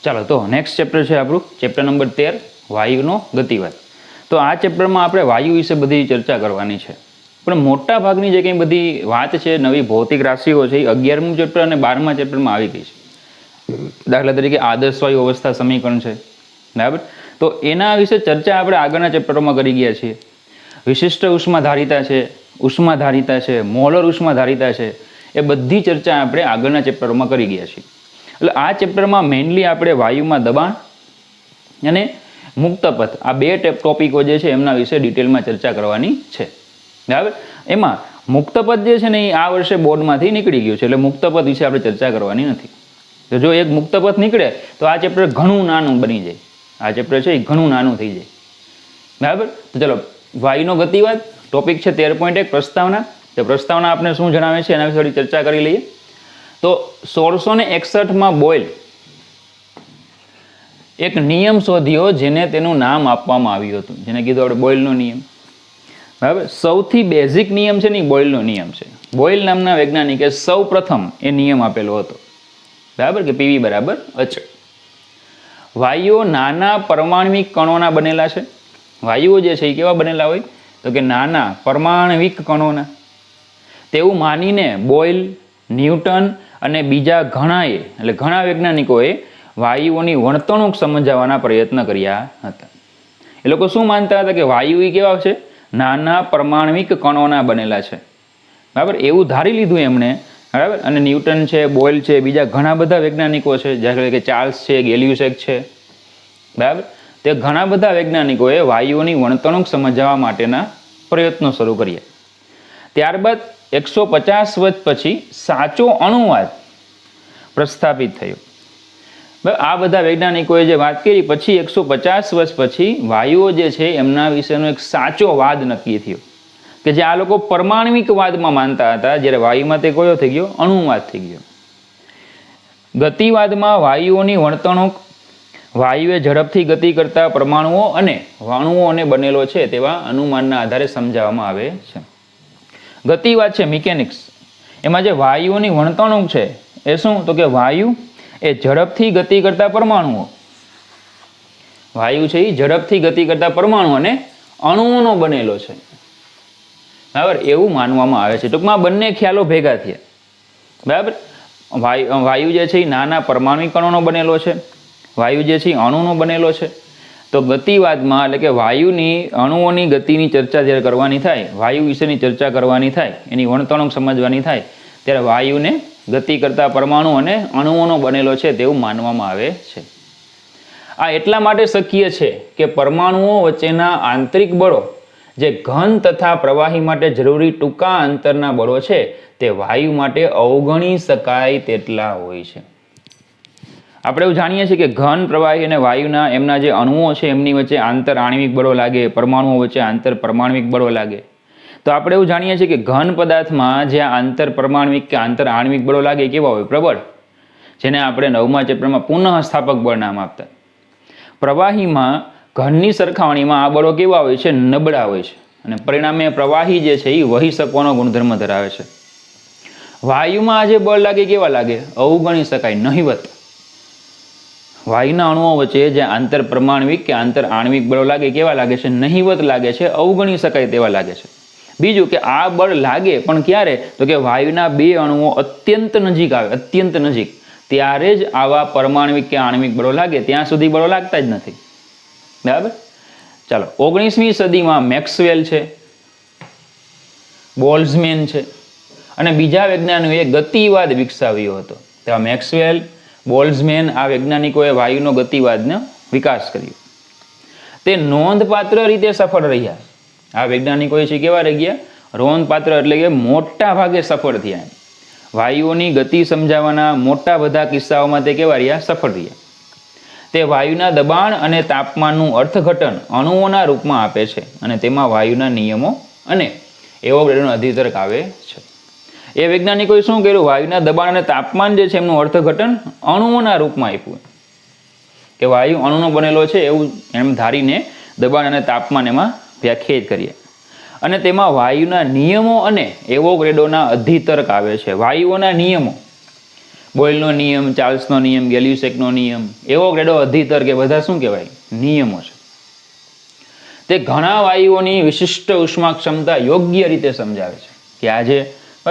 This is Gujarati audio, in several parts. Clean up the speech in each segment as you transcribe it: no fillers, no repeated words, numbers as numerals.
ચાલો તો નેક્સ્ટ ચેપ્ટર છે આપણું ચેપ્ટર નંબર 13 વાયુનો ગતિવાદ. તો આ ચેપ્ટરમાં આપણે વાયુ વિશે બધી ચર્ચા કરવાની છે, પણ મોટા ભાગની જે કંઈ બધી વાત છે નવી ભૌતિક રાશિઓ છે એ 11મું ચેપ્ટર અને 12મા ચેપ્ટરમાં આવી ગઈ છે. દાખલા તરીકે આદર્શ વાયુ અવસ્થા સમીકરણ છે, બરાબર. તો એના વિશે ચર્ચા આપણે આગળના ચેપ્ટરોમાં કરી ગયા છીએ. વિશિષ્ટ ઉષ્માધારિતા છે, ઉષ્માધારિતા છે, મોલર ઉષ્માધારિતા છે, એ બધી ચર્ચા આપણે આગળના ચેપ્ટરોમાં કરી ગયા છીએ. એટલે આ ચેપ્ટરમાં મેઇનલી આપણે વાયુમાં દબાણ અને મુક્તપથ આ બે ટોપિકો જે છે એમના વિશે ડિટેલમાં ચર્ચા કરવાની છે, બરાબર. એમાં મુક્તપથ જે છે ને એ આ વર્ષે બોર્ડમાંથી નીકળી ગયું છે, એટલે મુક્તપથ વિશે આપણે ચર્ચા કરવાની નથી. તો જો એક મુક્તપથ નીકળે તો આ ચેપ્ટર ઘણું નાનું બની જાય. આ ચેપ્ટર છે એ ઘણું નાનું થઈ જાય, બરાબર. તો ચલો, વાયુનો ગતિવાદ ટોપિક છે 13.1 પ્રસ્તાવના. તો પ્રસ્તાવના આપણે શું જણાવે છે એના વિશે થોડી ચર્ચા કરી લઈએ. તો 1661માં બોયલ એક નિયમ શોધ્યો જેને તેનું નામ આપવામાં આવ્યું હતું, જેને કીધું આપણે બોયલનો નિયમ, બરાબર. સૌથી બેઝિક નિયમ છે ને એ બોયલનો નિયમ છે. બોયલ નામના વૈજ્ઞાનિકે સૌ પ્રથમ એ નિયમ આપેલો હતો, બરાબર, કે પીવી બરાબર અચળ. વાયુઓ નાના પરમાણ્વિક કણોના બનેલા છે. વાયુઓ જે છે એ કેવા બનેલા હોય તો કે નાના પરમાણ્વિક કણોના. તેવું માનીને બોયલ, ન્યૂટન અને બીજા ઘણાએ એટલે ઘણા વૈજ્ઞાનિકોએ વાયુઓની વર્તણૂક સમજાવવાના પ્રયત્ન કર્યા હતા. એ લોકો શું માનતા હતા કે વાયુ એ કેવા છે, નાના પરમાણ્વિક કણોના બનેલા છે, બરાબર. એવું ધારી લીધું એમણે, બરાબર. અને ન્યૂટન છે, બોયલ છે, બીજા ઘણા બધા વૈજ્ઞાનિકો છે, જેમ કે ચાર્લ્સ છે, ગેલિયુસેક છે, બરાબર. તે ઘણા બધા વૈજ્ઞાનિકોએ વાયુઓની વર્તણૂક સમજાવવા માટેના પ્રયત્નો શરૂ કર્યા. ત્યારબાદ 150 વર્ષ પછી સાચો અણુવાદ પ્રસ્થાપિત થયો. આ બધા વૈજ્ઞાનિકોએ જે વાત કરી પછી 150 વર્ષ પછી વાયુઓ જે છે એમના વિશેનો એક સાચો વાદ નક્કી થયો, કે જે આ લોકો પરમાણ્વિક વાદમાં માનતા હતા, જ્યારે વાયુમાં તે કયો થઈ ગયો, અણુવાદ થઈ ગયો. ગતિવાદમાં વાયુઓની વર્તણૂક વાયુએ ઝડપથી ગતિ કરતા પરમાણુઓ અને અણુઓને બનેલો છે તેવા અનુમાનના આધારે સમજાવવામાં આવે છે. ગતિવાદ છે મિકેનિક્સ, એમાં જે વાયુઓની વર્તણૂક છે એ શું તો કે વાયુ એ ઝડપથી ગતિ કરતા પરમાણુઓ, વાયુ છે એ ઝડપથી ગતિ કરતા પરમાણુ અને અણુઓનો બનેલો છે, બરાબર, એવું માનવામાં આવે છે. ટૂંકમાં બંને ખ્યાલો ભેગા થયા, બરાબર. વાયુ જે છે એ નાના પરમાણુ કણોનો બનેલો છે, વાયુ જે છે એ અણુનો બનેલો છે. તો ગતિવાદમાં એટલે કે વાયુની અણુઓની ગતિની ચર્ચા જ્યારે કરવાની થાય, વાયુ વિશેની ચર્ચા કરવાની થાય, એની વર્તણૂક સમજવાની થાય, ત્યારે વાયુને ગતિ કરતા પરમાણુ અને અણુઓનો બનેલો છે તેવું માનવામાં આવે છે. આ એટલા માટે શક્ય છે કે પરમાણુઓ વચ્ચેના આંતરિક બળો જે ઘન તથા પ્રવાહી માટે જરૂરી ટૂંકા અંતરના બળો છે તે વાયુ માટે અવગણી શકાય તેટલા હોય છે. આપણે એવું જાણીએ છીએ કે ઘન, પ્રવાહી અને વાયુના એમના જે અણુઓ છે એમની વચ્ચે આંતર આણ્વિક બળો લાગે, પરમાણુઓ વચ્ચે આંતર પરમાણ્વિક બળો લાગે. તો આપણે એવું જાણીએ છીએ કે ઘન પદાર્થમાં જે આંતર પરમાણ્વિક કે આંતર આણ્વિક બળો લાગે કેવા હોય, પ્રબળ, જેને આપણે 9મા ચેપ્ટરમાં પુનઃસ્થાપક બળ નામ આપતા. પ્રવાહીમાં ઘનની સરખામણીમાં આ બળો કેવા હોય છે, નબળા હોય છે, અને પરિણામે પ્રવાહી જે છે એ વહી શકવાનો ગુણધર્મ ધરાવે છે. વાયુમાં આ જે બળ લાગે કેવા લાગે, અવગણી શકાય, નહિવત. વાયુના અણુઓ વચ્ચે જે આંતર પરમાણ્વિક કે આંતર આણ્વિક બળો લાગે કેવા લાગે છે, નહિવત લાગે છે, અવગણી શકાય તેવા લાગે છે. બીજું કે આ બળ લાગે પણ ક્યારે તો કે વાયુના બે અણુઓ અત્યંત નજીક આવે, અત્યંત નજીક, ત્યારે જ આવા પરમાણ્વિક કે આણ્વિક બળો લાગે, ત્યાં સુધી બળો લાગતા જ નથી, બરાબર. ચાલો, 19મી સદીમાં મેક્સવેલ છે, બોલ્ઝમેન છે અને બીજા વૈજ્ઞાનિકોએ ગતિવાદ વિકસાવ્યો હતો. તેવા મેક્સવેલ, બોલ્ઝમેન આ વૈજ્ઞાનિકોએ વાયુનો ગતિવાદનો વિકાસ કર્યો. તે નોંધપાત્ર રીતે સફળ રહ્યા. આ વૈજ્ઞાનિકો છે કેવા રહી ગયા, નોંધપાત્ર એટલે કે મોટા ભાગે સફળ થયા. વાયુઓની ગતિ સમજાવવાના મોટા બધા કિસ્સાઓમાં તે કેવા રહ્યા, સફળ રહ્યા. તે વાયુના દબાણ અને તાપમાનનું અર્થઘટન અણુઓના રૂપમાં આપે છે અને તેમાં વાયુના નિયમો અને એવોગાડ્રોનો અધિતર્ક આવે છે. એ વૈજ્ઞાનિકોએ શું કર્યું, વાયુના દબાણ અને તાપમાન જે છે એમનું અર્થઘટન અણુઓના રૂપમાં આપ્યું, કે વાયુ અણુનો બનેલો છે એવું એમ ધારીને દબાણ અને તાપમાન એમાં વ્યાખ્યાયિત કરીએ. અને તેમાં વાયુના નિયમો અને એવોગાડ્રોના અધિતર્ક આવે છે. વાયુઓના નિયમો બોયલનો નિયમ, ચાર્લ્સનો નિયમ, ગેલ્યુસેકનો નિયમ, એવોગેડ્રો અધિતર કે બધા શું કહેવાય? નિયમો છે. તે ઘણા વાયુઓની વિશિષ્ટ ઉષ્મા ક્ષમતા યોગ્ય રીતે સમજાવે છે કે આજે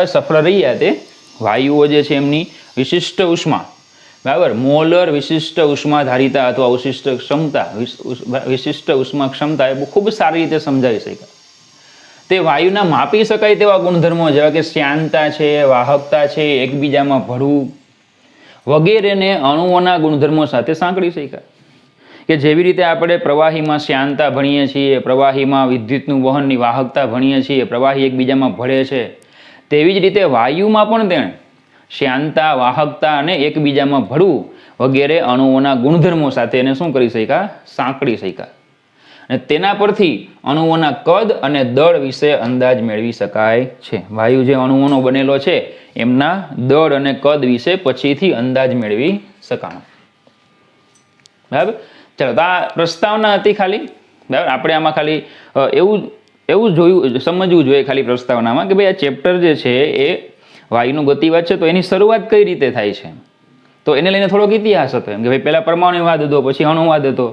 સફળ રહ્યા તે વાયુઓ જે છે એમની વિશિષ્ટ ઉષ્મા, બરાબર, મોલર વિશિષ્ટ ઉષ્મા ધારિતા અથવા વિશિષ્ટ ક્ષમતા, વિશિષ્ટ ઉષ્મા ક્ષમતા એ ખૂબ સારી રીતે સમજાવી શકાય. તે વાયુના માપી શકાય તેવા ગુણધર્મો જેવા કે શ્યાનતા છે, વાહકતા છે, એકબીજામાં ભળવું વગેરેને અણુઓના ગુણધર્મો સાથે સાંકળી શકાય. કે જેવી રીતે આપણે પ્રવાહીમાં શ્યાનતા ભણીએ છીએ, પ્રવાહીમાં વિદ્યુતનું વહનની વાહકતા ભણીએ છીએ, પ્રવાહી એકબીજામાં ભળે છે, તેવી જ રીતે વાયુમાં પણ તેણે શ્યાનતા, વાહકતા અને એકબીજામાં ભળવું વગેરે અણુઓના ગુણધર્મો સાથે એને શું કરી શક્યા? સાંકળી શક્યા. અને તેના પરથી અણુઓના કદ અને દળ વિશે અંદાજ મેળવી શકાય છે. વાયુ જે અણુઓનો બનેલો છે એમના દળ અને કદ વિશે પછીથી અંદાજ મેળવી શકાય. બરાબર. ચાલો, તો આ પ્રસ્તાવના હતી ખાલી. બરાબર. આપણે આમાં ખાલી એવું સમજવું જોઈએ ખાલી પ્રસ્તાવનામાં કે ભાઈ આ ચેપ્ટર જે છે એ વાયુનું ગતિવાદ છે, તો એની શરૂઆત કઈ રીતે થાય છે, તો એને લઈને થોડોક ઇતિહાસ હતો એમ કે ભાઈ પહેલા પરમાણુવાદ હતો, પછી અણુવાદ હતો,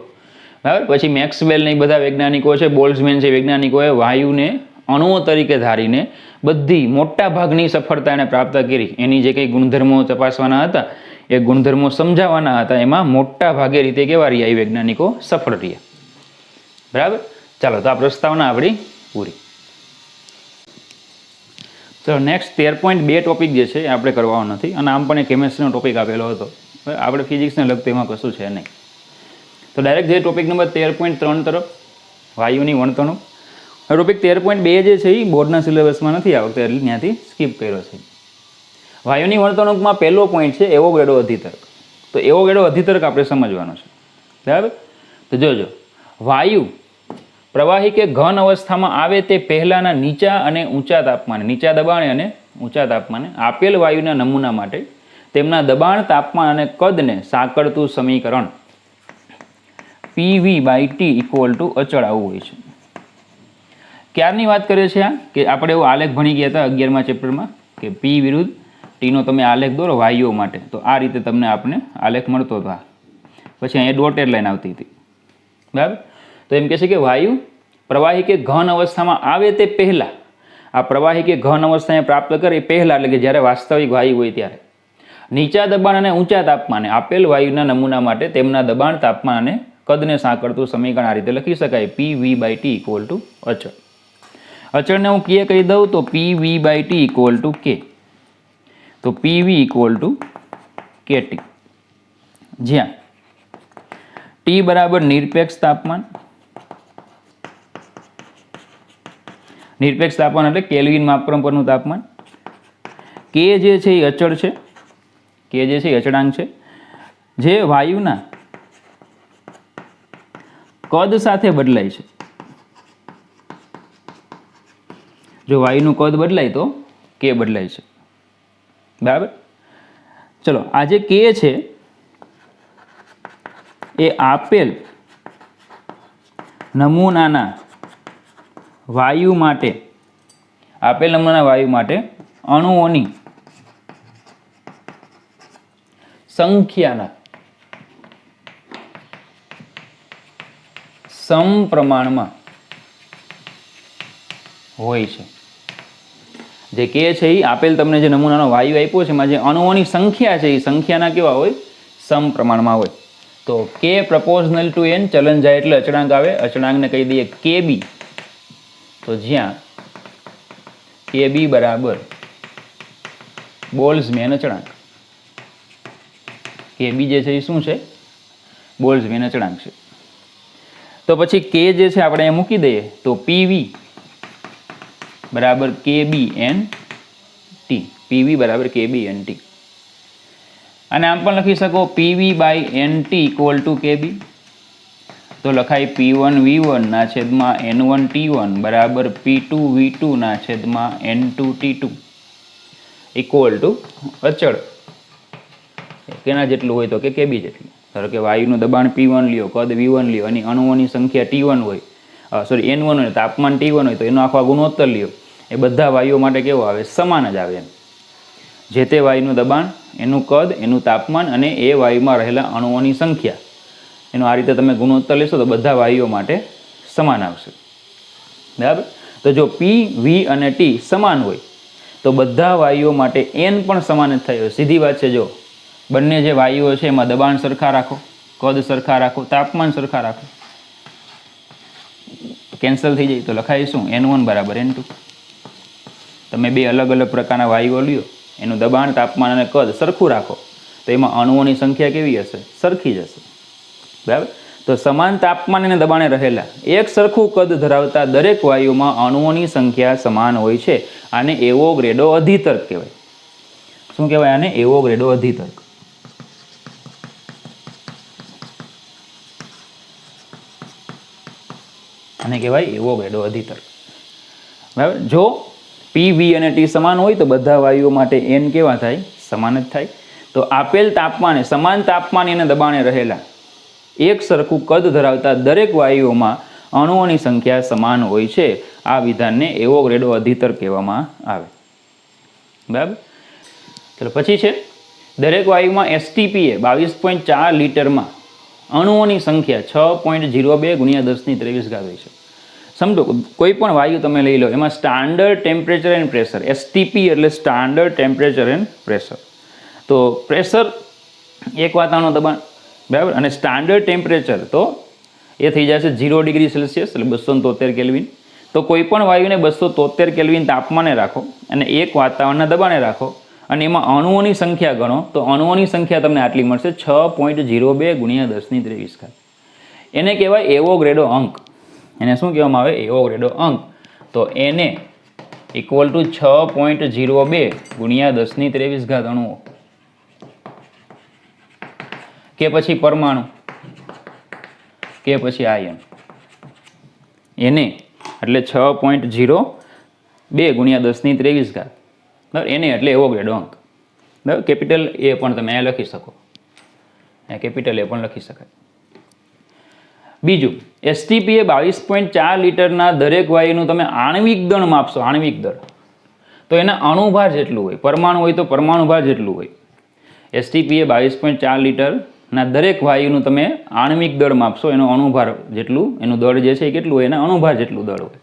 બરાબર, પછી મેક્સવેલ ને બધા વૈજ્ઞાનિકો છે, બોલ્ટ્ઝમેન છે વૈજ્ઞાનિકોએ વાયુને અણુઓ તરીકે ધારીને બધી મોટા ભાગની સફળતા એને પ્રાપ્ત કરી. એની જે કંઈ ગુણધર્મો તપાસવાના હતા, એ ગુણધર્મો સમજાવવાના હતા, એમાં મોટા ભાગે રીતે કેવા રહ્યા એ વૈજ્ઞાનિકો સફળ રહ્યા. બરાબર. ચાલો, તો આ પ્રસ્તાવના આપણી પૂરી. ચલો નેક્સ્ટ 13.2 ટોપિક જે છે એ આપણે કરવાનો નથી, અને આમ પણ એ કેમેસ્ટ્રીનો ટોપિક આપેલો હતો. આપણે ફિઝિક્સને લગતું એમાં કશું છે નહીં. તો ડાયરેક્ટ જે ટોપિક નંબર 13.3 તરફ, વાયુની વર્તણૂક. ટોપિક 13.2 જે છે એ બોર્ડના સિલેબસમાં નથી આવતો એટલે ત્યાંથી સ્કીપ કર્યો છે. વાયુની વર્તણૂકમાં પહેલો પોઈન્ટ છે એવોગેડ્રો અધિતર્ક. તો એવોગેડ્રો અધિતર્ક આપણે સમજવાનો છે. બરાબર. તો જોજો, વાયુ પ્રવાહી કે ઘન અવસ્થામાં આવે તે પહેલાંના નીચા અને ઊંચા તાપમાને, નીચા દબાણે અને ઊંચા તાપમાને આપેલ વાયુના નમૂના માટે તેમના દબાણ, તાપમાન અને કદને સાંકળતું સમીકરણ PV/T = અચળ આવું હોય છે. ક્યારની વાત કરે છે આ? કે આપણે એવો આલેખ ભણી ગયા હતા 11મા ચેપ્ટરમાં કે P વિરુદ્ધ Tનો તમે આલેખ દોરો વાયુઓ માટે, તો આ રીતે તમને આપણે આલેખ મળતો હતો. પછી અહીંયા ડોટેડ લાઈન આવતી હતી. બરાબર. તો એમ કહે છે કે વાયુ પ્રવાહી કે ઘન અવસ્થામાં આવે તે પહેલાં, આ પ્રવાહી કે ઘન અવસ્થાને પ્રાપ્ત કરે એ પહેલાં, એટલે કે જ્યારે વાસ્તવિક વાયુ હોય ત્યારે નીચા દબાણ અને ઊંચા તાપમાને આપેલ વાયુના નમૂના માટે તેમના દબાણ, તાપમાન અને કદને સાંકળતું સમીકરણ આ રીતે લખી શકાય PV/T = અચળ. અચળને હું કહી દઉં તો PV/T = K. તો PV = KT, જ્યાં T બરાબર નિરપેક્ષ તાપમાન, નિરપેક્ષ તાપમાન એટલે કેલ્વિન માપક્રમ પરનું તાપમાન. K જે છે એ અચળ છે, K જે છે એ અચળાંક છે, જે વાયુના કદ સાથે બદલાય છે. જો વાયુનું કદ બદલાય તો K બદલાય છે. બરાબર. ચલો, આ જે K છે એ આપેલ નમૂનાના વાયુ માટે, આપેલ નમૂનાના વાયુ માટે અણુઓની સંખ્યાના સમપ્રમાણમાં હોય છે. જે K છે એ આપેલ તમને જે નમૂનાનો વાયુ આપ્યો છે એમાં જે અણુઓની સંખ્યા છે એ સંખ્યાના કેવા હોય? સમપ્રમાણમાં હોય. તો K proportional to n, ચલન જાય એટલે અચળાંક આવે. અચળાંકને કહી દઈએ KB. તો જ્યાં KB બરાબર બોલ્ટ્ઝમેન અચળાંક. KB જે છે એ શું છે? બોલ્ટ્ઝમેન અચળાંક છે. તો પછી K જે છે આપણે અહીંયા મૂકી દઈએ તો PV બરાબર KB/NT. PV બરાબર KB/NT. અને આમ પણ લખી શકો PV/NT = KB. તો લખાય P1V1/N1T1 બરાબર P2V2/N2T2 = અચળ. કેના જેટલું હોય તો કે KB જેટલું. ધારો કે વાયુનું દબાણ P1 લ્યો, કદ V1 લ્યો, અને અણુઓની સંખ્યા T1 હોય, N1 હોય, તાપમાન T1 હોય, તો એનો આખો ગુણોત્તર લ્યો, એ બધા વાયુઓ માટે કેવો આવે? સમાન જ આવે. જે તે વાયુનું દબાણ, એનું કદ, એનું તાપમાન અને એ વાયુમાં રહેલા અણુઓની સંખ્યા, એનો આ રીતે તમે ગુણોત્તર લેશો તો બધા વાયુઓ માટે સમાન આવશે. બરાબર. તો જો પી, વી અને ટી સમાન હોય તો બધા વાયુઓ માટે એન પણ સમાન જ થાય. સીધી વાત છે. જો બંને જે વાયુઓ છે એમાં દબાણ સરખા રાખો, કદ સરખા રાખો, તાપમાન સરખા રાખો, કેન્સલ થઈ જાય તો લખાય શું? N1 બરાબર N2. તમે બે અલગ અલગ પ્રકારના વાયુઓ લ્યો, એનું દબાણ, તાપમાન અને કદ સરખું રાખો તો એમાં અણુઓની સંખ્યા કેવી હશે? સરખી જ હશે. બરાબર. તો સમાન તાપમાન અને દબાણે રહેલા એક સરખું કદ ધરાવતા દરેક વાયુમાં અણુઓની સંખ્યા સમાન હોય છે. આને એવોગ્રેડો અધિતર્ક કહેવાય. શું કહેવાય આને? એવોગ્રેડો અધિતર્ક. આને કહેવાય એવોગ્રેડો અધિતર્ક. બરાબર. જો પી, વી અને ટી સમાન હોય તો બધા વાયુઓ માટે એન કેવા થાય? સમાન જ થાય. તો આપેલ તાપમાને, સમાન તાપમાન અને દબાણે રહેલા એક સરખું કદ ધરાવતા દરેક વાયુઓમાં અણુઓની સંખ્યા સમાન હોય છે. આ વિધાનને એવોગ્રેડો અધિતર્ક કહેવામાં આવે. બરાબર. ચલો પછી છે દરેક વાયુમાં એસટીપીએ 22.4 લીટરમાં અણુઓની સંખ્યા 6.02 × 10⁻23 હોય છે. સમજો કોઈ પણ વાયુ તમે લઈ લો, એમાં standard temperature and pressure, STP એટલે સ્ટાન્ડર્ડ ટેમ્પરેચર એન્ડ પ્રેશર. તો પ્રેશર એક વાતાવરણનું દબાણ, બરાબર, અને સ્ટાન્ડર્ડ ટેમ્પરેચર તો એ થઈ જશે 0 ડિગ્રી સેલ્સિયસ એટલે 273 કેલ્વિન. તો કોઈ પણ વાયુને 273 કેલ્વિન તાપમાને રાખો અને એક વાતાવરણના દબાણે રાખો અને એમાં અણુઓની સંખ્યા ગણો તો અણુઓની સંખ્યા તમને આટલી મળશે 6.02 × 10⁻23. એને કહેવાય એવોગ્રેડો અંક. એને શું કહેવામાં આવે? એવોગ્રેડો અંક. તો એને ઇક્વલ ટુ 6.02 × 10⁻23 અણુઓ કે પછી પરમાણુ કે પછી આયન, એને એટલે 6.02 × 10⁻23. બરાબર. એને એટલે એવોગ્રેડો અંક. બરાબર. કેપિટલ એ પણ તમે અહીંયા લખી શકો, કેપિટલ એ પણ લખી શકાય. બીજું, એસટીપીએ 22.4 લીટરના દરેક વાયુનું તમે આણ્વિક દળ માપશો, આણ્વિક દળ, તો એના અણુભાર જેટલું હોય. પરમાણુ હોય તો પરમાણુ ભાર જેટલું હોય. એસટીપીએ 22.4 લીટરના દરેક વાયુનું તમે આણ્વિક દળ માપશો, એનો અણુભાર જેટલું, એનું દળ જે છે એ કેટલું હોય? એના અણુભાર જેટલું દળ હોય.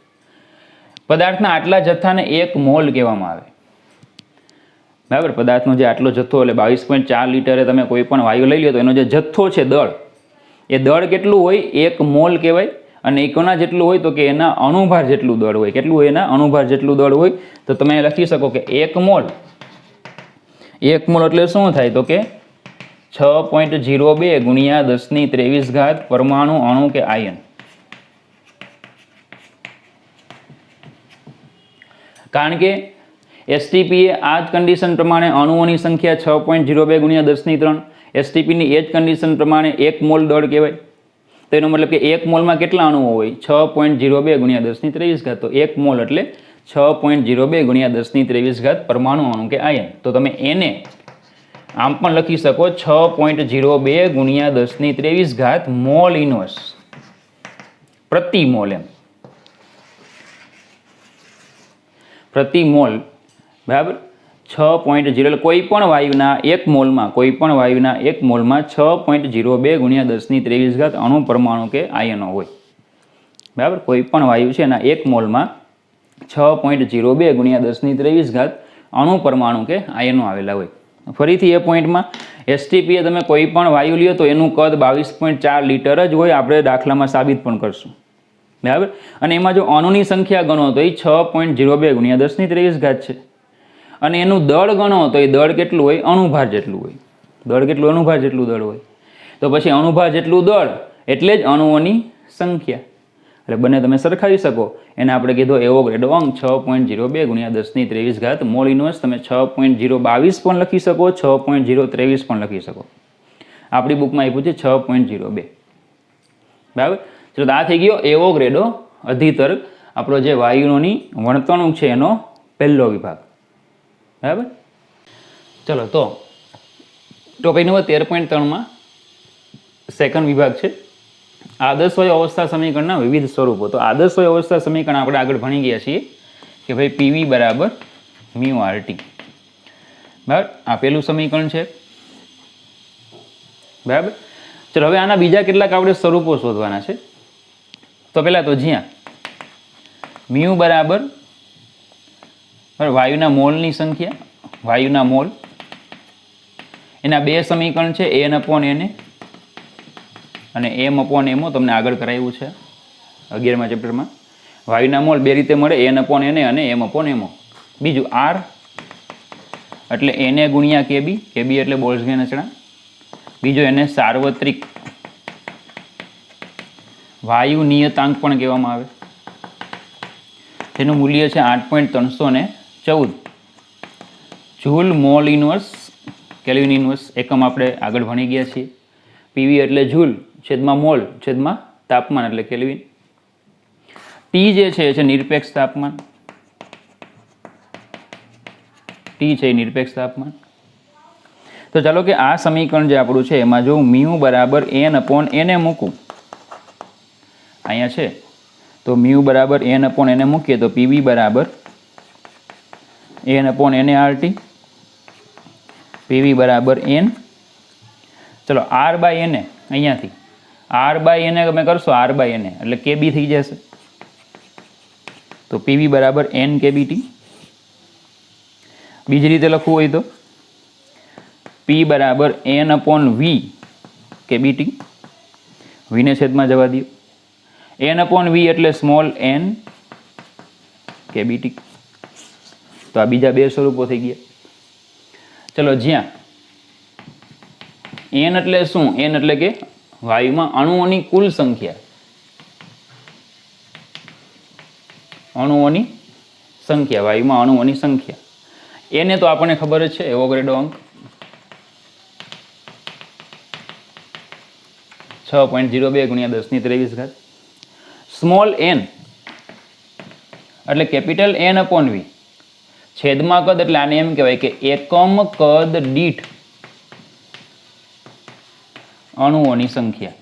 પદાર્થના આટલા જથ્થાને 1 મોલ કહેવામાં આવે. બરાબર. પદાર્થનો જે આટલો જથ્થો એટલે 22.4 લીટરે તમે કોઈ પણ વાયુ લઈ લો તો એનો જે જથ્થો છે દળ, એ દળ કેટલું હોય? 1 મોલ કહેવાય. અને એ કોના જેટલું હોય? તો કે એના અણુભાર જેટલું દળ હોય. કેટલું હોય? એના અણુભાર જેટલું દળ હોય. તો તમે લખી શકો કે 1 મોલ, 1 મોલ એટલે શું થાય? તો કે 6.02 × 10⁻23 પરમાણુ, અણુ કે આયન. કારણ કે એસટીપીએ આ જ કન્ડિશન પ્રમાણે અણુઓની સંખ્યા 6.02 × 10⁻3, એસટીપીની એ જ કન્ડિશન પ્રમાણે 1 મોલ દળ કહેવાય. તો એનો મતલબ કે 1 મોલમાં કેટલા અણુઓ હોય? 6.02 × 10⁻23. તો 1 મોલ એટલે 6.02 × 10⁻23 પરમાણુ, અણુ કે આયન. તો તમે એને આમ પણ લખી શકો 6.02 × 10⁻23 મોલ ઇનવર્સ પ્રતિ મોલ, એમ પ્રતિ મોલ. બરાબર. 6.0 એટલે કોઈ પણ વાયુના 1 મોલમાં, કોઈ પણ વાયુના 1 મોલમાં 6.02 × 10⁻23 અણુ, પરમાણુ કે આયનો હોય. બરાબર. કોઈ પણ વાયુ છે એના 1 મોલમાં 6.02 × 10⁻23 અણુ, પરમાણુ કે આયનો આવેલા હોય. ફરીથી એ પોઈન્ટમાં એસટીપીએ તમે કોઈ પણ વાયુ લ્યો તો એનું કદ 22.4 લીટર જ હોય. આપણે દાખલામાં સાબિત પણ કરશું. બરાબર. અને એમાં જો અણુની સંખ્યા ગણો તો એ 6.02 × 10⁻23 છે. અને એનું દળ ગણો તો એ દળ કેટલું હોય? અણુભાર જેટલું હોય. દળ કેટલું? અણુભાર જેટલું દળ હોય. તો પછી અણુભાર જેટલું દળ એટલે જ અણુઓની સંખ્યા. એટલે બંને તમે સરખાવી શકો. એને આપણે કીધો એવોગ્રેડો અંક 6.02 × 10⁻23 મોલ ઇનવર્સ. તમે 6.022 પણ લખી શકો, 6.023 પણ લખી શકો. આપણી બુકમાં આપ્યું છે 6.02. બરાબર. ચલો, આ થઈ ગયો એવોગ્રેડો અધિતર્ક, આપણો જે વાયુઓની વર્તણૂક છે એનો પહેલો વિભાગ. બરાબર. ચલો, તો ટોપિક નંબર 13.3માં સેકન્ડ વિભાગ છે આદર્શ વાયુ અવસ્થા સમીકરણના વિવિધ સ્વરૂપો. તો આદર્શ વાયુ અવસ્થા સમીકરણ આપણે આગળ ભણી ગયા છીએ કે ભાઈ પીવી બરાબર μRT. બરાબર, આ પહેલું સમીકરણ છે. બરાબર, ચલો હવે આના બીજા કેટલાક આપણે સ્વરૂપો શોધવાના છે. તો પહેલાં તો જ્યાં મ્યુ બરાબર વાયુના મોલની સંખ્યા, વાયુના મોલ, એના બે સમીકરણ છે એન અપોન એને અને એમ અપોન એમો. તમને આગળ કરાવ્યું છે 11મા ચેપ્ટરમાં. વાયુના મોલ બે રીતે મળે, એન અપોન એને અને એમ અપોન એમો. બીજું આર એટલે એને ગુણ્યા કેબી, કેબી એટલે બોલ્ટ્ઝમેન અચળાંક. બીજો એને સાર્વત્રિક વાયુ નિયતાંક પણ કહેવામાં આવે. તેનું મૂલ્ય છે 8.314 joule mall inverse kelvin inverse. એકમ આપણે આગળ ભણી ગયા છીએ. પીવી એટલે જૂલ છેદમાં મોલ છેદમાં તાપમાન એટલે કેલ્વિન. ટી જે છે એ છે નિરપેક્ષ તાપમાન. ટી છે નિરપેક્ષ તાપમાન. તો ચાલો કે આ સમીકરણ જે આપણું છે એમાં જો મ્યુ બરાબર એન અપોન એને મૂકું, અહીંયા છે તો મ્યુ બરાબર એન અપોન એને મૂકીએ તો પીવી બરાબર એન અપોન એને આરટી, પીવી બરાબર એન. ચલો આર બાય એને, અહીંયાથી આર બાય એને તમે કરશો, આર બાય એને એટલે કેબી થઈ જશે. તો પીવી બરાબર એન કેબીટી. બીજી રીતે લખવું હોય તો પી બરાબર એન અપોન વી કેબીટી, વીને છેદમાં જવા દો. એન અપોન વી એટલે સ્મોલ એન કેબીટી. તો આ બીજા બે સ્વરૂપો થઈ ગયા. ચલો જ્યાં એન એટલે શું? એન એટલે કે વાયુમાં અણુઓની કુલ સંખ્યા, અણુઓની સંખ્યા, વાયુમાં અણુઓની સંખ્યા. એને તો આપણને ખબર જ છે, એવોગાડ્રો અંક 6.02 ગુણ્યા 10⁻23. સ્મોલ એન એટલે કેપિટલ એન અપોન વી, છેદમાં કદ એટલે આને એમ કહેવાય કે એકમ કદ દીઠ અણુઓની સંખ્યા.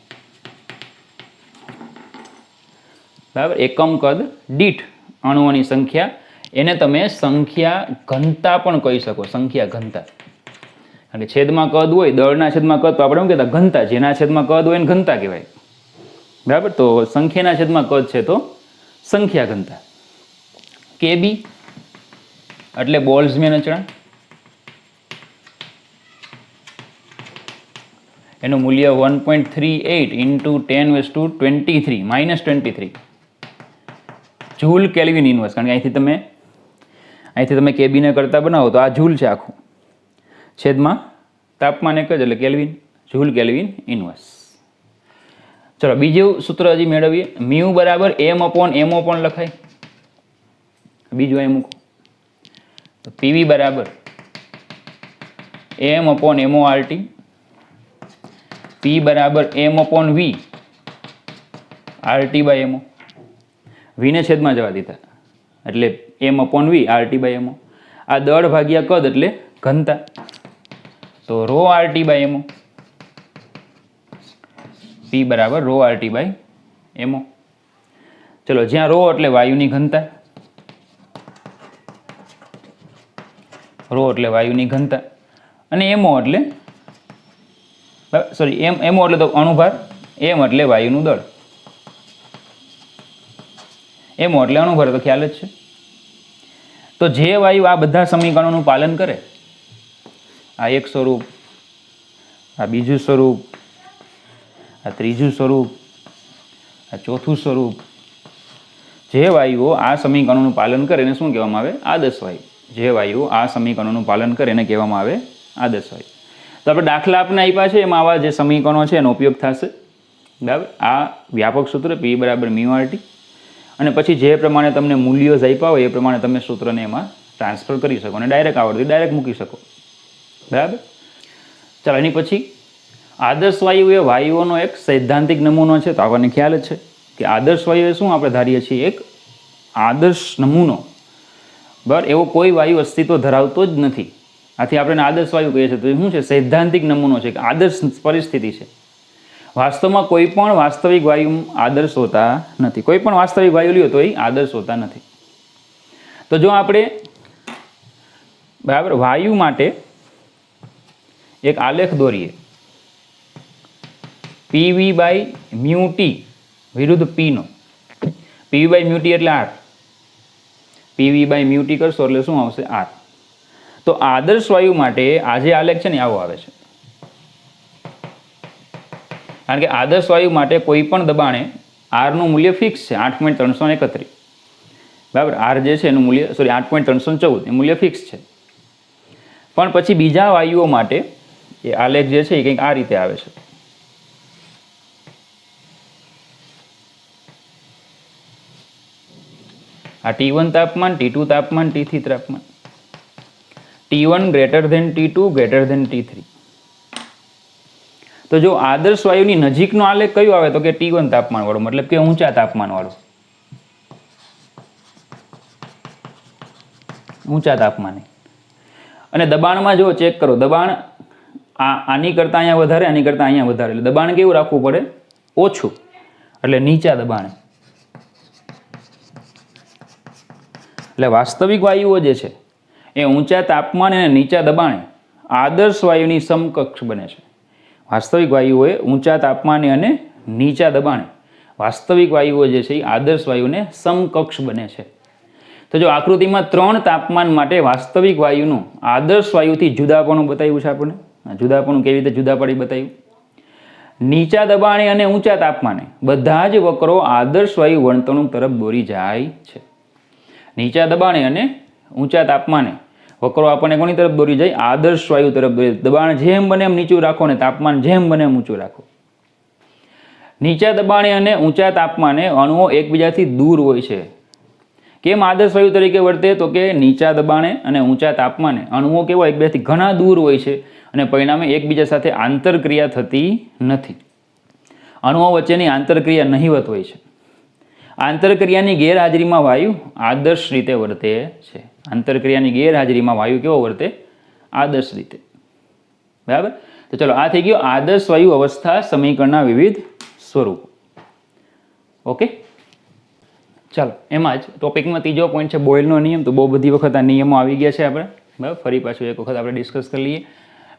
બરાબર, એકમ કદ દીઠ અણુઓની સંખ્યા. એને તમે સંખ્યા ઘનતા પણ કહી શકો, સંખ્યા ઘનતા. એટલે છેદમાં કદ હોય, દળના છેદમાં કદ તો આપણે શું કહેતા ઘનતા, જેના છેદમાં કદ હોય એને ઘનતા કહેવાય. બરાબર, તો સંખ્યાના છેદમાં કદ છે તો સંખ્યા ઘનતા. કેબી એટલે બોલ્ટ્ઝમેન અચળાંક. એનું મૂલ્ય 1.38 ઇન્ટુ 10⁻23 -23 જૂલ કેલ્વિન ઇનવર્સ. કારણ કે અહીંથી તમે કેબીને કરતા બનાવો તો આ જૂલ છે આખું, છેદમાં તાપમાન એક જ એટલે કેલ્વિન, જૂલ કેલ્વિન ઇનવર્સ. ચલો બીજું સૂત્ર હજી મેળવીએ. મ્યુ બરાબર એમ અપોન એમઓ પણ લખાય. બીજું અહીં મૂકો તો પીવી બરાબર M upon MO RT, P બરાબર M upon V RT by MO. વીને છેદમાં જવા દીધા એટલે M upon V RT by MO. આ દળ ભાગ્યા કદ એટલે ઘનતા, તો rho RT by MO. P બરાબર રો આરટી બાય એમઓ. ચલો જ્યાં રો એટલે વાયુની ઘનતા, રો એટલે વાયુની ઘનતા, અને એમઓ એટલે એમઓ એટલે તો અણુભાર, એમ એટલે વાયુનું દળ, એમઓ એટલે અણુભાર તો ખ્યાલ જ છે. તો જે વાયુ આ બધા સમીકરણોનું પાલન કરે, આ એક સ્વરૂપ, આ બીજું સ્વરૂપ, આ ત્રીજું સ્વરૂપ, આ ચોથું સ્વરૂપ, જે વાયુઓ આ સમીકરણોનું પાલન કરે એને શું કહેવામાં આવે? આદર્શ વાયુ. જે વાયુઓ આ સમીકરણોનું પાલન કરે એને કહેવામાં આવે આદર્શ વાયુ. તો આપણે દાખલા આપને આપ્યા છે એમાં આવા જે સમીકરણો છે એનો ઉપયોગ થશે. બરાબર, આ વ્યાપક સૂત્ર પી બરાબર મ્યુ આરટી, અને પછી જે પ્રમાણે તમને મૂલ્યો આપ્યા હોય એ પ્રમાણે તમે સૂત્રને એમાં ટ્રાન્સફર કરી શકો અને ડાયરેક્ટ આવડતું ડાયરેક્ટ મૂકી શકો. બરાબર, ચાલો એની પછી આદર્શ વાયુ એ વાયુઓનો એક સૈદ્ધાંતિક નમૂનો છે. તો આપણને ખ્યાલ જ છે કે આદર્શ વાયુ એ શું આપણે ધારીએ છીએ? એક આદર્શ નમૂનો. બરાબર, એવો કોઈ વાયુ અસ્તિત્વ ધરાવતો જ નથી. આથી આપણે આદર્શ વાયુ કહીએ છીએ. તો શું છે? સૈદ્ધાંતિક નમૂનો છે, કે આદર્શ પરિસ્થિતિ છે. વાસ્તવમાં કોઈ પણ વાસ્તવિક વાયુ આદર્શ હોતા નથી. કોઈ પણ વાસ્તવિક વાયુ લ્યો તો એ આદર્શ હોતા નથી. તો જો આપણે બરાબર વાયુ માટે એક આલેખ દોરીએ પીવી બાય મ્યુ ટી વિરુદ્ધ પીનો. પીવી બાય મ્યુ ટી એટલે R, PV by mu T કરશો એટલે શું આવશે? આર. તો આદર્શ વાયુ માટે આ જે આલેખ છે ને આવો આવે છે, કારણ કે આદર્શ વાયુ માટે કોઈ પણ દબાણે આરનું મૂલ્ય ફિક્સ છે 8.331, બરાબર. આર જે છે એનું મૂલ્ય 8.314 એ મૂલ્ય ફિક્સ છે. પણ પછી બીજા વાયુઓ માટે એ આલેખ જે છે એ કંઈક આ રીતે આવે છે. આ T1 તાપમાન, T2 તાપમાન, T3 તાપમાન, T1 greater than T2 greater than T3. તો જો આદર્શ વાયુની નજીકનો આલેખ કયો આવે તો કે T1 તાપમાન વાળો, મતલબ કે ઊંચા તાપમાન વાળો, ઊંચા તાપમાને. અને દબાણમાં જો ચેક કરો, દબાણ આની કરતાં અહીંયા વધારે, આની કરતાં અહીંયા વધારે, એટલે દબાણ કેવું રાખવું પડે? ઓછું, એટલે નીચા દબાણે. એટલે વાસ્તવિક વાયુઓ જે છે એ ઊંચા તાપમાને અને નીચા દબાણે આદર્શ વાયુની સમકક્ષ બને છે. વાસ્તવિક વાયુઓ એ ઊંચા તાપમાને અને નીચા દબાણે વાસ્તવિક વાયુઓ જે છે એ આદર્શ વાયુને સમકક્ષ બને છે. તો જો આકૃતિમાં 3 તાપમાન માટે વાસ્તવિક વાયુનું આદર્શ વાયુથી જુદાપણું બતાવ્યું છે આપણને. જુદાપણું કેવી રીતે જુદા પડી બતાવ્યું? નીચા દબાણે અને ઊંચા તાપમાને બધા જ વક્રો આદર્શ વાયુ વર્તણૂક તરફ દોરી જાય છે. નીચા દબાણે અને ઊંચા તાપમાને વક્રો આપણને કોની તરફ દોરી જાય? આદર્શ વાયુ તરફ દોરી. દબાણ જેમ બને એમ નીચું રાખો ને તાપમાન જેમ બને એમ ઊંચું રાખો. નીચા દબાણે અને ઊંચા તાપમાને અણુઓ એકબીજાથી દૂર હોય છે. કેમ આદર્શ વાયુ તરીકે વર્તે? તો કે નીચા દબાણે અને ઊંચા તાપમાને અણુઓ કેવા એકબીજાથી ઘણા દૂર હોય છે અને પરિણામે એકબીજા સાથે આંતરક્રિયા થતી નથી. અણુઓ વચ્ચેની આંતરક્રિયા નહિવત હોય છે. આંતરક્રિયાની ગેરહાજરીમાં વાયુ આદર્શ રીતે વર્તે છે. આંતરક્રિયાની ગેરહાજરીમાં વાયુ કેવો વર્તે? આદર્શ રીતે. બરાબર. તો ચલો, આ થઈ ગયો આદર્શ વાયુ અવસ્થા સમીકરણના વિવિધ સ્વરૂપો. ઓકે, ચાલો એમાં જ ટોપિકમાં ત્રીજો પોઈન્ટ છે બોયલનો નિયમ. તો બહુ બધી વખત આ નિયમો આવી ગયા છે આપણે, બરાબર. ફરી પાછું એક વખત આપણે ડિસ્કસ કરી લઈએ.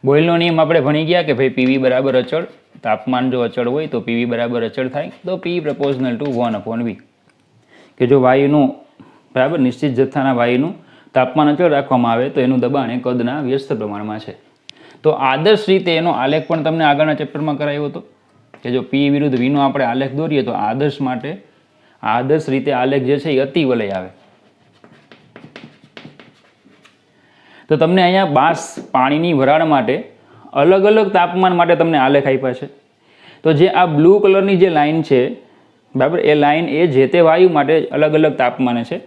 બોયલનો નિયમ આપણે ભણી ગયા કે ભાઈ પીવી બરાબર અચળ, તાપમાન જો અચળ હોય તો પીવી બરાબર અચળ થાય, તો P પ્રપોઝનલ ટુ 1/V. કે જો વાયુનું, બરાબર, નિશ્ચિત જથ્થાના વાયુનું તાપમાન અચળ રાખવામાં આવે તો એનું દબાણ એ કદના વ્યસ્ત પ્રમાણમાં છે. તો આદર્શ રીતે એનો આલેખ પણ તમને આગળના ચેપ્ટરમાં કરાયો હતો કે જો P વિરુદ્ધ V નો આપણે આલેખ દોરીએ તો આદર્શ માટે આદર્શ રીતે આલેખ જે છે એ અતિવલય આવે. તો તમને અહીંયા બાસ પાણીની વરાળ માટે અલગ અલગ તાપમાન માટે તમને આલેખ આપ્યા છે. તો જે આ બ્લુ કલરની જે લાઈન છે, બરાબર, એ લાઈન એ જે તે વાયુ માટે અલગ અલગ તાપમાને છે,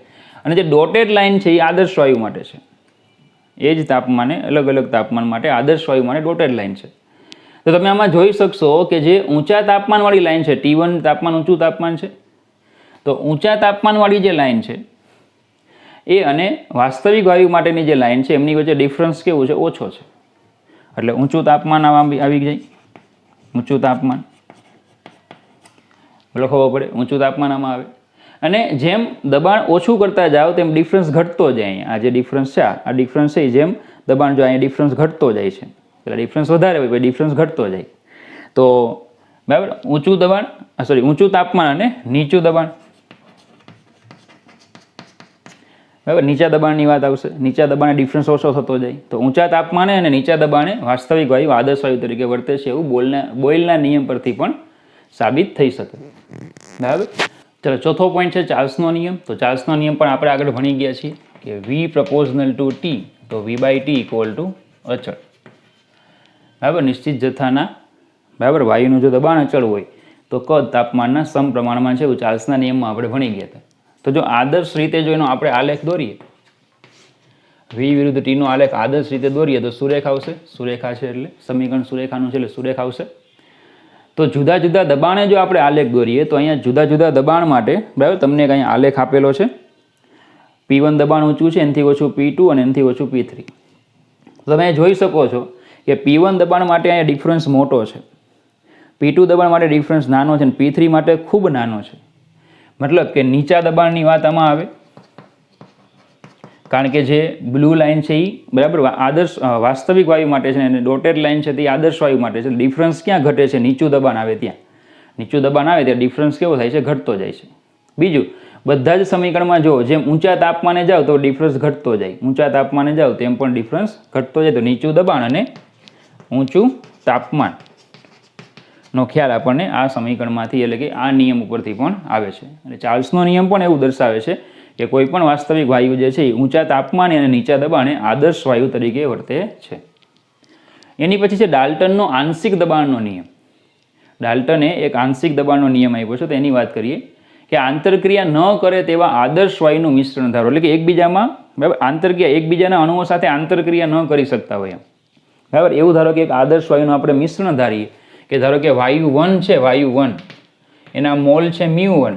અને જે ડોટેડ લાઈન છે એ આદર્શ વાયુ માટે છે. એ જ તાપમાને અલગ અલગ તાપમાન માટે આદર્શ વાયુ માટે ડોટેડ લાઈન છે. તો તમે આમાં જોઈ શકશો કે જે ઊંચા તાપમાનવાળી લાઈન છે, T1 તાપમાન ઊંચું તાપમાન છે, તો ઊંચા તાપમાનવાળી જે લાઈન છે એ અને વાસ્તવિક વાયુ માટેની જે લાઈન છે એમની વચ્ચે ડિફરન્સ કેવું છે? ઓછો છે. એટલે ઊંચું તાપમાન આવી જાય, ઊંચું તાપમાન લખવો પડે, ઊંચું તાપમાન આમાં આવે. અને જેમ દબાણ ઓછું કરતા જાઓ તેમ ડિફરન્સ ઘટતો જાય. અહીંયા આ જે ડિફરન્સ છે, આ ડિફરન્સ છે, જેમ દબાણ જો અહીંયા ડિફરન્સ ઘટતો જાય છે, એટલે ડિફરન્સ વધારે હોય પછી ડિફરન્સ ઘટતો જાય. તો બરાબર, ઊંચું દબાણ, ઊંચું તાપમાન અને નીચું દબાણ, બરાબર, નીચા દબાણની વાત આવશે. નીચા દબાણે ડિફરન્સ ઓછો થતો જાય. તો ઊંચા તાપમાને અને નીચા દબાણે વાસ્તવિક વાયુ આદર્શ વાયુ તરીકે વર્તે છે, એવું બોયલના નિયમ પરથી પણ સાબિત થઈ શકે. બરાબર. ચલો, ચોથો પોઈન્ટ છે ચાર્લ્સનો નિયમ. તો ચાર્લ્સનો નિયમ પણ આપણે આગળ ભણી ગયા છીએ કે V પ્રપોઝનલ ટુ T, તો V/T ઇક્વલ ટુ અચળ. બરાબર, નિશ્ચિત જથ્થાના, બરાબર, વાયુનું જો દબાણ અચળ હોય તો કદ તાપમાનના સમપ્રમાણમાં છે, એવું ચાર્લ્સના નિયમમાં આપણે ભણી ગયા હતા. તો જો આદર્શ રીતે જો એનો આપણે આલેખ દોરીએ, V વિરુદ્ધ T નો આલેખ આદર્શ રીતે દોરીએ તો સુરેખ આવશે. સુરેખા છે એટલે સમીકરણ સુરેખાનું છે એટલે સુરેખ આવશે. તો જુદા જુદા દબાણે જો આપણે આલેખ દોરીએ તો અહીંયા જુદા જુદા દબાણ માટે, બરાબર, તમને કંઈ આલેખ આપેલો છે. P1 દબાણ ઊંચું છે, એનાથી ઓછું P2 અને એનાથી ઓછું P3. તો તમે જોઈ શકો છો કે P1 દબાણ માટે અહીંયા ડિફરન્સ મોટો છે, P2 દબાણ માટે ડિફરન્સ નાનો છે અને P3 માટે ખૂબ નાનો છે. મતલબ કે નીચા દબાણની વાત આમાં આવે, કારણ કે જે બ્લુ લાઇન છે એ બરાબર આદર્શ વાસ્તવિક વાયુ માટે છે અને ડોટેડ લાઇન છે તે આદર્શ વાયુ માટે છે. ડિફરન્સ ક્યાં ઘટે છે? નીચું દબાણ આવે ત્યાં. નીચું દબાણ આવે ત્યાં ડિફરન્સ કેવો થાય છે? ઘટતો જાય છે. બીજું, બધા જ સમીકરણમાં જો જેમ ઊંચા તાપમાને જાઓ તો ડિફરન્સ ઘટતો જાય, ઊંચા તાપમાને જાઓ તેમ પણ ડિફરન્સ ઘટતો જાય. તો નીચું દબાણ અને ઊંચું તાપમાનનો ખ્યાલ આપણને આ સમીકરણમાંથી એટલે કે આ નિયમ ઉપરથી પણ આવે છે. અને ચાર્લ્સનો નિયમ પણ એવું દર્શાવે છે કે કોઈ પણ વાસ્તવિક વાયુ જે છે એ ઊંચા તાપમાને અને નીચા દબાણે આદર્શ વાયુ તરીકે વર્તે છે. એની પછી છે ડાલ્ટનનો આંશિક દબાણનો નિયમ. ડાલ્ટને એક આંશિક દબાણનો નિયમ આપ્યો છે, તો એની વાત કરીએ કે આંતરક્રિયા ન કરે તેવા આદર્શ વાયુનું મિશ્રણ ધારો, એટલે કે એકબીજામાં બરાબર આંતરક્રિયા એકબીજાના અણુઓ સાથે આંતરક્રિયા ન કરી શકતા હોય એમ બરાબર. એવું ધારો કે એક આદર્શ વાયુનું આપણે મિશ્રણ ધારીએ કે ધારો કે વાયુ 1 છે, વાયુ 1 એના મોલ છે μ1,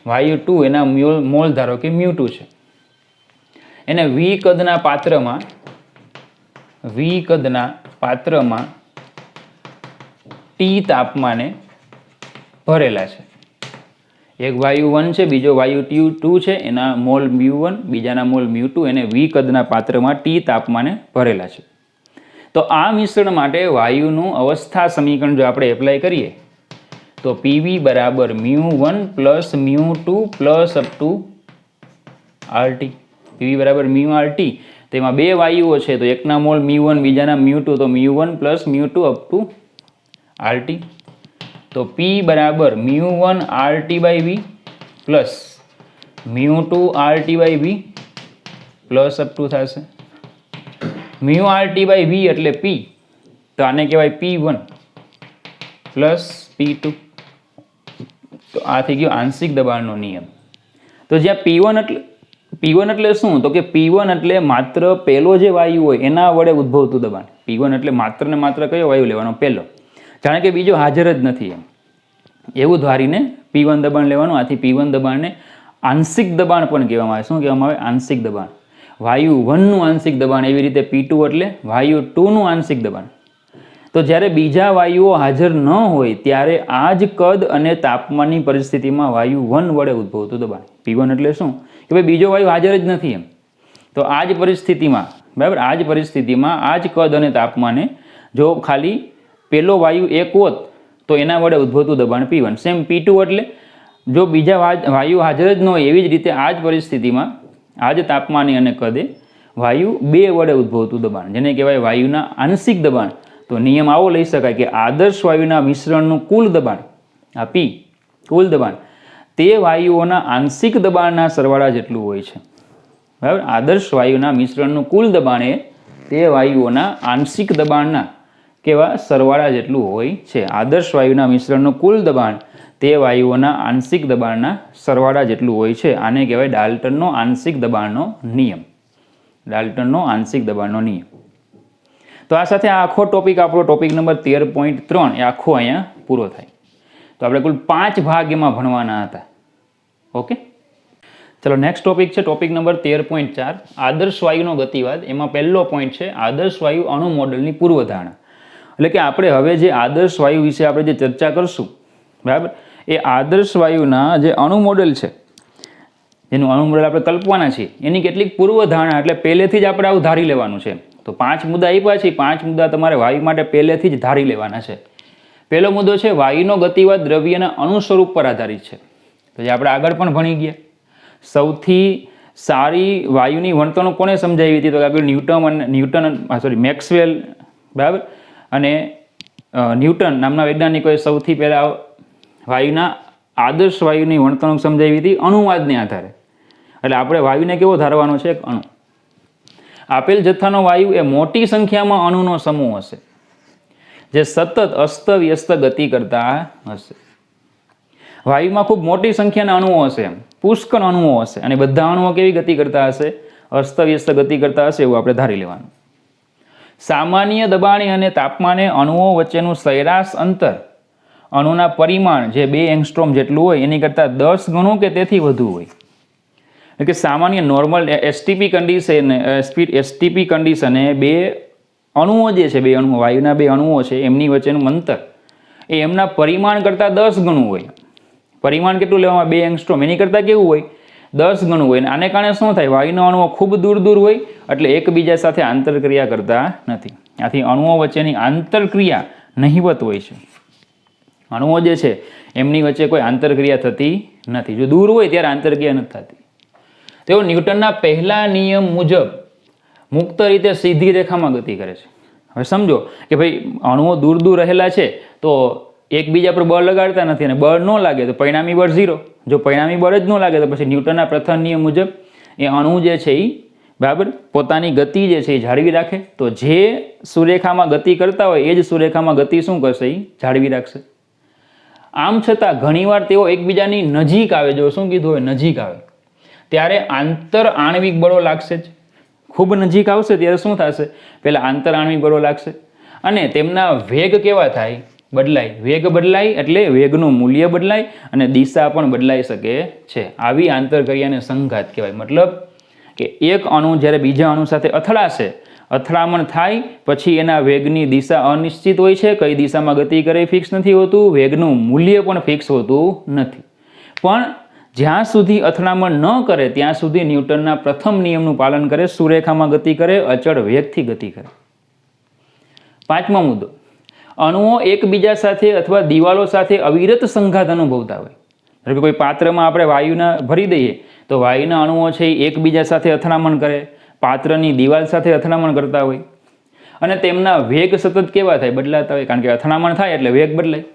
વાયુ 2 એના મોલ ધારો કે μ2 છે. એને V કદના પાત્રમાં T તાપમાને ભરેલા છે. એક વાયુ 1 છે, બીજો વાયુ 2 છે, એના મોલ μ1, બીજાના મોલ μ2, એને V કદના પાત્રમાં T તાપમાને ભરેલા છે. તો આ મિશ્રણ માટે વાયુનું અવસ્થા સમીકરણ જો આપણે એપ્લાય કરીએ તો PV બરાબર μ1 plus μ2 plus up to RT. PV બરાબર μRT. તેમાં બે વાયુઓ છે તો એકના મોલ μ1, બીજાના μ2, તો μ1 પ્લસ μ2 અપ ટુ RT. તો P બરાબર μ1 RT by V plus μ2 RT by V plus up to થશે μRT બાય V એટલે P, તો આને કહેવાય P1 પ્લસ P2. તો આ થઈ ગયો આંશિક દબાણનો નિયમ. તો જ્યાં P1 એટલે શું? તો કે P1 એટલે માત્ર પહેલો જે વાયુ હોય એના વડે ઉદ્ભવતું દબાણ. P1 એટલે માત્ર ને માત્ર કયો વાયુ લેવાનો? પહેલો, જાણે કે બીજો હાજર જ નથી એમ એવું ધારીને P1 દબાણ લેવાનું. આથી P1 દબાણને આંશિક દબાણ પણ કહેવામાં આવે. શું કહેવામાં આવે? આંશિક દબાણ. વાયુ 1નું આંશિક દબાણ, એવી રીતે P2 એટલે વાયુ 2નું આંશિક દબાણ. તો જ્યારે બીજા વાયુઓ હાજર ન હોય ત્યારે આ જ કદ અને તાપમાનની પરિસ્થિતિમાં વાયુ 1 વડે ઉદ્ભવતું દબાણ. P1 એટલે શું? કે ભાઈ બીજો વાયુ હાજર જ નથી એમ. તો આ જ પરિસ્થિતિમાં બરાબર આ જ કદ અને તાપમાને જો ખાલી પેલો વાયુ એક હોત તો એના વડે ઉદ્ભવતું દબાણ P1. સેમ P2 એટલે જો બીજા વાયુ હાજર જ ન હોય એવી જ રીતે આ જ પરિસ્થિતિમાં આ જ તાપમાને અને કદે વાયુ 2 વડે ઉદ્ભવતું દબાણ, જેને કહેવાય વાયુના આંશિક દબાણ. તો નિયમ આવો લઈ શકાય કે આદર્શ વાયુના મિશ્રણનું કુલ દબાણ, આ P કુલ દબાણ, તે વાયુઓના આંશિક દબાણના સરવાળા જેટલું હોય છે. બરાબર, આદર્શ વાયુના મિશ્રણનું કુલ દબાણ એ તે વાયુઓના આંશિક દબાણના કેવા સરવાળા જેટલું હોય છે. આદર્શ વાયુના મિશ્રણનું કુલ દબાણ તે વાયુઓના આંશિક દબાણના સરવાળા જેટલું હોય છે. આને કહેવાય ડાલ્ટનનો આંશિક દબાણનો નિયમ. ડાલ્ટનનો આંશિક દબાણનો નિયમ. તો આ સાથે આ આખો ટોપિક આપણો ટોપિક નંબર 13.3 એ આખો અહીંયા પૂરો થાય. તો આપણે કુલ 5 ભાગ એમાં ભણવાના હતા. ઓકે, ચલો નેક્સ્ટ ટોપિક છે ટોપિક નંબર 13.4 આદર્શ વાયુનો ગતિવાદ. એમાં પહેલો પોઈન્ટ છે આદર્શ વાયુ અણુ મોડેલની પૂર્વધારણા. એટલે કે આપણે હવે જે આદર્શ વાયુ વિશે આપણે જે ચર્ચા કરશું બરાબર, એ આદર્શ વાયુના જે અણુ મોડેલ છે, જેનું અણુ મોડેલ આપણે કલ્પવાના છીએ, એની કેટલીક પૂર્વધારણા, એટલે પહેલેથી જ આપણે આવું ધારી લેવાનું છે. તો 5 મુદ્દા આપ્યા છે, 5 મુદ્દા તમારે વાયુ માટે પહેલેથી જ ધારી લેવાના છે. પહેલો મુદ્દો છે વાયુનો ગતિવાદ દ્રવ્યના અણુ સ્વરૂપ પર આધારિત છે. તો જે આપણે આગળ પણ ભણી ગયા. સૌથી સારી વાયુની વર્તણૂક કોને સમજાવી હતી? તો આગળ મેક્સવેલ બરાબર અને ન્યૂટન નામના વૈજ્ઞાનિકોએ સૌથી પહેલાં વાયુના આદર્શ વાયુની વર્તણૂક સમજાવી હતી અણુવાદને આધારે. એટલે આપણે વાયુને કેવો ધારવાનો છે? એક અણુ. આપેલ જથ્થાનો વાયુ એ મોટી સંખ્યામાં અણુનો સમૂહ હશે જે સતત અસ્તવ્યસ્ત ગતિ કરતા હશે. વાયુમાં ખૂબ મોટી સંખ્યાના અણુઓ હશે, એમ પુષ્કળ અણુઓ હશે, અને બધા અણુઓ કેવી ગતિ કરતા હશે? અસ્તવ્યસ્ત ગતિ કરતા હશે એવું આપણે ધારી લેવાનું. સામાન્ય દબાણે અને તાપમાને અણુઓ વચ્ચેનું સરેરાશ અંતર અણુના પરિમાણ જે 2 એંગસ્ટ્રોમ જેટલું હોય એની કરતાં 10 ગણું કે તેથી વધુ હોય. એટલે કે સામાન્ય નોર્મલ એસટીપી કન્ડિશને 2 અણુઓ જે છે, 2 અણુઓ વાયુના 2 અણુઓ છે એમની વચ્ચેનું અંતર એ એમના પરિમાણ કરતાં 10 ગણું હોય. પરિમાણ કેટલું લેવામાં? 2 એંગસ્ટ્રોમ. એની કરતાં કેવું હોય? 10 ગણું હોય. અને આને કારણે શું થાય? વાયુના અણુઓ ખૂબ દૂર દૂર હોય એટલે એકબીજા સાથે આંતરક્રિયા કરતા નથી. આથી અણુઓ વચ્ચેની આંતરક્રિયા નહિવત હોય છે. અણુઓ જે છે એમની વચ્ચે કોઈ આંતરક્રિયા થતી નથી. જો દૂર હોય ત્યારે આંતરક્રિયા નથી થતી. તેઓ ન્યૂટનના પહેલા નિયમ મુજબ મુક્ત રીતે સીધી રેખામાં ગતિ કરે છે. હવે સમજો કે ભાઈ અણુઓ દૂર દૂર રહેલા છે તો એકબીજા પર બળ લગાડતા નથી અને બળ ન લાગે તો પરિણામી બળ 0. જો પરિણામી બળ જ ન લાગે તો પછી ન્યૂટનના પ્રથમ નિયમ મુજબ એ અણુ જે છે એ બરાબર પોતાની ગતિ જે છે એ જાળવી રાખે. તો જે સુરેખામાં ગતિ કરતા હોય એ જ સુરેખામાં ગતિ શું કરશે? એ જાળવી રાખશે. આમ છતાં ઘણીવાર તેઓ એકબીજાની નજીક આવે, જો શું કીધું હોય નજીક આવે ત્યારે આંતર આણ્વિક બળો લાગશે જ. ખૂબ નજીક આવશે ત્યારે શું થશે? પહેલા આંતર આણ્વિક બળો લાગશે અને તેમના વેગ કેવા થાય? બદલાય. વેગ બદલાય એટલે વેગનું મૂલ્ય બદલાય અને દિશા પણ બદલાઈ શકે છે. આવી આંતરક્રિયાને સંઘાત કહેવાય. મતલબ કે એક અણુ જ્યારે બીજા અણુ સાથે અથડાશે, અથડામણ થાય પછી એના વેગની દિશા અનિશ્ચિત હોય છે. કઈ દિશામાં ગતિ કરે ફિક્સ નથી હોતું. વેગનું મૂલ્ય પણ ફિક્સ હોતું નથી. પણ જ્યાં સુધી અથડામણ ન કરે ત્યાં સુધી ન્યૂટનના પ્રથમ નિયમનું પાલન કરે, સુરેખામાં ગતિ કરે, અચળ વેગથી ગતિ કરે. પાંચમો મુદ્દો, અણુઓ એકબીજા સાથે અથવા દિવાલો સાથે અવિરત સંઘાત અનુભવતા હોય. એટલે કે કોઈ પાત્રમાં આપણે વાયુના ભરી દઈએ તો વાયુના અણુઓ છે એ એકબીજા સાથે અથડામણ કરે, પાત્રની દિવાલ સાથે અથડામણ કરતા હોય અને તેમના વેગ સતત કેવા થાય? બદલાતા હોય. કારણ કે અથડામણ થાય એટલે વેગ બદલાય.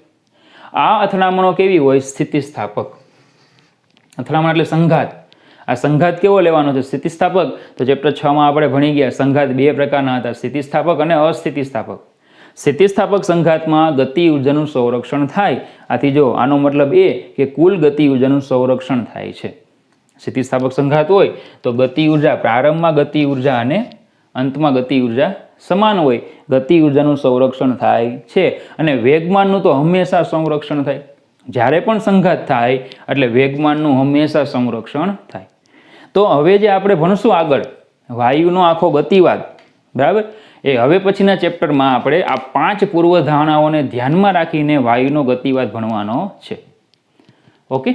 આ અથડામણો કેવી હોય? સ્થિતિસ્થાપક. અથડામણ એટલે સંઘાત. આ સંઘાત કેવો લેવાનો છે? સ્થિતિસ્થાપક. તો ચેપ્ટર 6 માં આપણે ભણી ગયા સંઘાત બે પ્રકારના હતા, સ્થિતિસ્થાપક અને અસ્થિતિસ્થાપક. સ્થિતિસ્થાપક સંઘાતમાં ગતિ ઉર્જાનું સંરક્ષણ થાય. આથી જો આનો મતલબ એ કે કુલ ગતિ ઉર્જાનું સંરક્ષણ થાય છે. સ્થિતિસ્થાપક સંઘાત હોય તો ગતિ ઉર્જા, પ્રારંભમાં ગતિ ઉર્જા અને અંતમાં ગતિ ઉર્જા સમાન હોય. ગતિ ઉર્જાનું સંરક્ષણ થાય છે અને વેગમાનનું તો હંમેશા સંરક્ષણ થાય. જ્યારે પણ સંઘાત થાય એટલે વેગમાનનું હંમેશા સંરક્ષણ થાય. તો હવે જે આપણે ભણશું આગળ વાયુનો આખો ગતિવાદ, બરાબર, એ હવે પછીના ચેપ્ટરમાં આપણે આ 5 પૂર્વધારણાઓને ધ્યાનમાં રાખીને વાયુનો ગતિવાદ ભણવાનો છે. ઓકે.